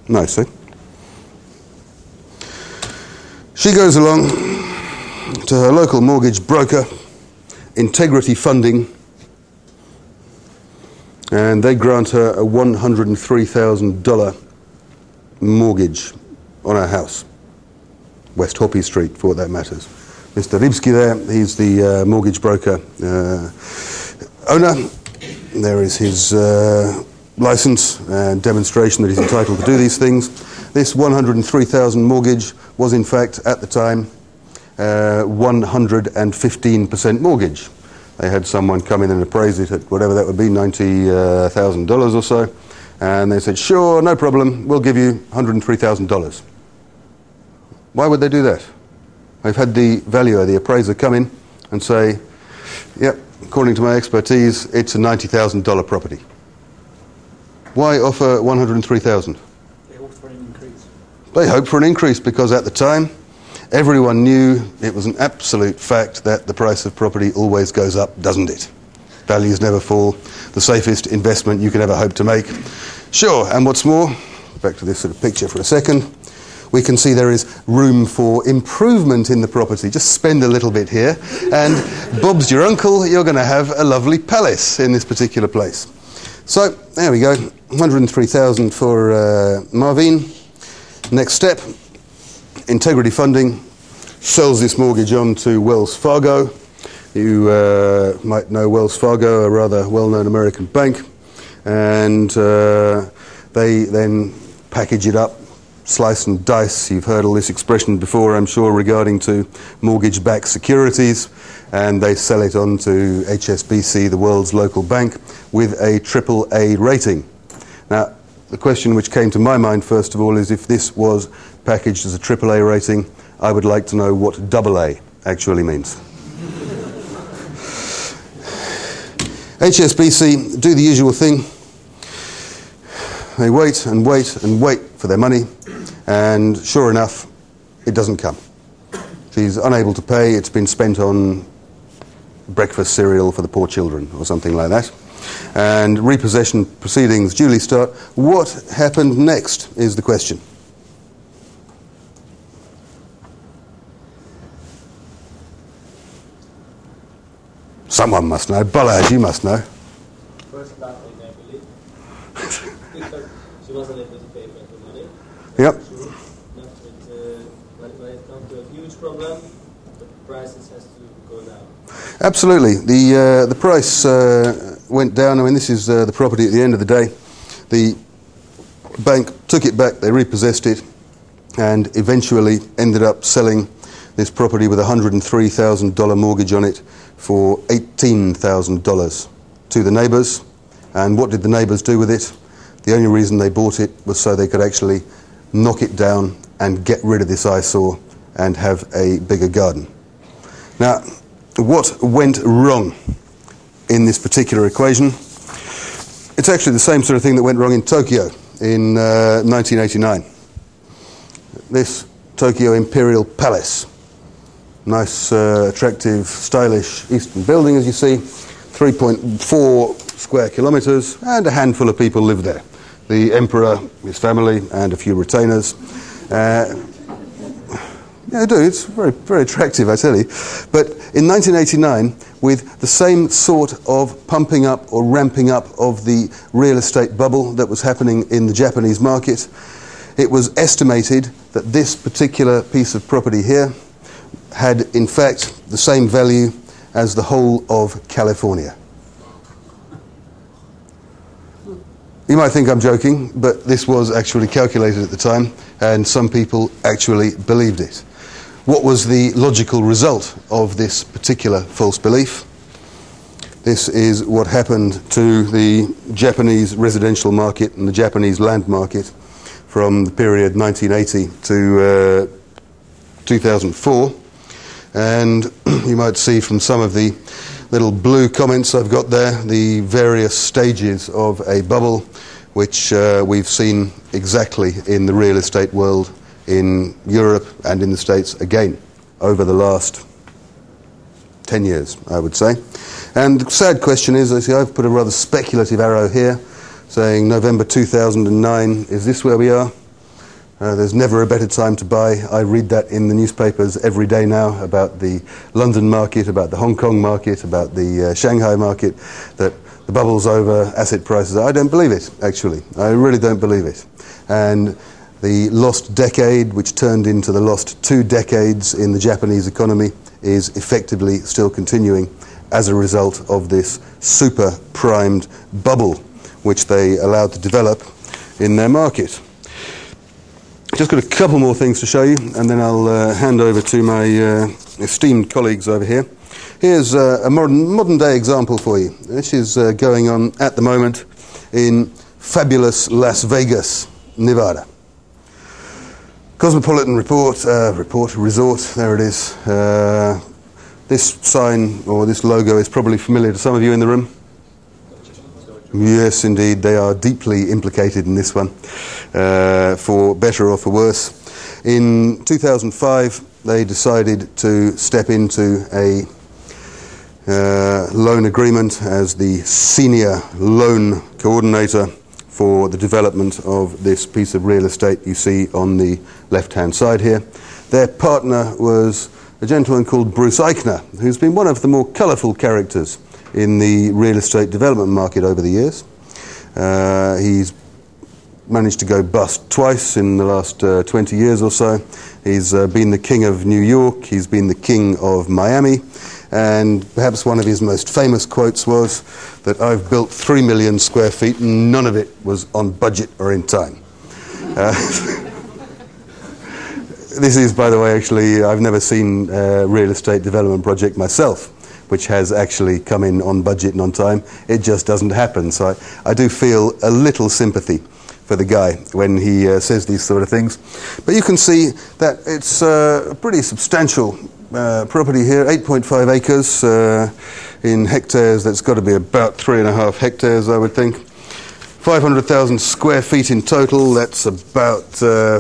Nice, eh? She goes along to her local mortgage broker, Integrity Funding, and they grant her a $103,000 mortgage on her house. West Hoppy Street, for what that matters. Mr. Rybski there, he's the mortgage broker owner. There is his license and demonstration that he's entitled to do these things. This 103,000 mortgage was in fact at the time 115% mortgage. They had someone come in and appraise it at whatever that would be, $90,000 or so, and they said, sure, no problem, we'll give you $103,000. Why would they do that? They've had the valuer, the appraiser, come in and say, yep, according to my expertise, it's a $90,000 property. Why offer $103,000? They hoped for an increase. They hoped for an increase because at the time, everyone knew it was an absolute fact that the price of property always goes up, doesn't it? Values never fall. The safest investment you can ever hope to make. Sure, and what's more, back to this sort of picture for a second, we can see there is room for improvement in the property. Just spend a little bit here, and Bob's your uncle, you're going to have a lovely palace in this particular place. So, there we go, 103,000 for Marvin. Next step, Integrity Funding sells this mortgage on to Wells Fargo. You might know Wells Fargo, a rather well-known American bank, and they then package it up, slice and dice. You've heard all this expression before, I'm sure, regarding to mortgage-backed securities, and they sell it on to HSBC, the world's local bank, with a AAA rating. Now, the question which came to my mind, first of all, is if this was packaged as a AAA rating, I would like to know what AA actually means. HSBC do the usual thing. They wait and wait and wait for their money, and sure enough, it doesn't come. She's unable to pay. It's been spent on breakfast cereal for the poor children or something like that. And repossession proceedings duly start. What happened next is the question. Someone must know. Balaj, you must know. First laughing, I believe. She wasn't able to pay back the money. Yep. She was left with, when it comes to a huge problem, the prices has to go down. Absolutely. The price went down. I mean, this is the property at the end of the day. The bank took it back, they repossessed it, and eventually ended up selling this property with a $103,000 mortgage on it for $18,000 to the neighbours. And what did the neighbours do with it? The only reason they bought it was so they could actually knock it down and get rid of this eyesore and have a bigger garden. Now, what went wrong in this particular equation? It's actually the same sort of thing that went wrong in Tokyo in 1989. This Tokyo Imperial Palace. Nice, attractive, stylish eastern building, as you see. 3.4 square kilometres, and a handful of people live there. The emperor, his family, and a few retainers. Yeah, I do. It's very, very attractive, I tell you. But in 1989, with the same sort of pumping up or ramping up of the real estate bubble that was happening in the Japanese market, it was estimated that this particular piece of property here had, in fact, the same value as the whole of California. You might think I'm joking, but this was actually calculated at the time, and some people actually believed it. What was the logical result of this particular false belief? This is what happened to the Japanese residential market and the Japanese land market from the period 1980 to 2004. And you might see from some of the little blue comments I've got there the various stages of a bubble which we've seen exactly in the real estate world in Europe and in the States again over the last 10 years, I would say. And the sad question is, I see I've put a rather speculative arrow here saying November 2009, is this where we are? There's never a better time to buy. I read that in the newspapers every day now about the London market, about the Hong Kong market, about the Shanghai market, that the bubble's over, asset prices. I don't believe it, actually. I really don't believe it. And the lost decade, which turned into the lost 2 decades in the Japanese economy, is effectively still continuing as a result of this super primed bubble which they allowed to develop in their market. Just got a couple more things to show you, and then I'll hand over to my esteemed colleagues over here. Here's a modern day example for you. This is going on at the moment in fabulous Las Vegas, Nevada. Cosmopolitan Resort, there it is. This sign, or this logo, is probably familiar to some of you in the room. Yes, indeed, they are deeply implicated in this one, for better or for worse. In 2005, they decided to step into a loan agreement as the senior loan coordinator for the development of this piece of real estate you see on the left-hand side here. Their partner was a gentleman called Bruce Eichner, who's been one of the more colourful characters in the real estate development market over the years. He's managed to go bust twice in the last 20 years or so. He's been the king of New York, he's been the king of Miami, and perhaps one of his most famous quotes was that I've built 3 million square feet and none of it was on budget or in time. This is, by the way, actually, I've never seen a real estate development project myself which has actually come in on budget and on time. It just doesn't happen. So I do feel a little sympathy for the guy when he says these sort of things. But you can see that it's a pretty substantial property here, 8.5 acres in hectares. That's got to be about 3.5 hectares, I would think. 500,000 square feet in total. That's about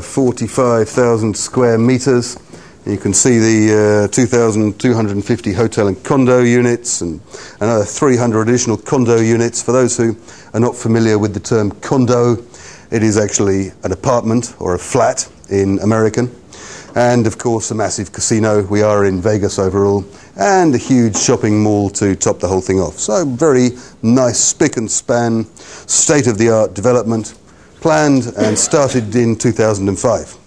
45,000 square meters. You can see the 2,250 hotel and condo units and another 300 additional condo units. For those who are not familiar with the term condo, it is actually an apartment or a flat in American. And of course a massive casino. We are in Vegas overall, and a huge shopping mall to top the whole thing off. So very nice spick and span, state-of-the-art development, planned and started in 2005.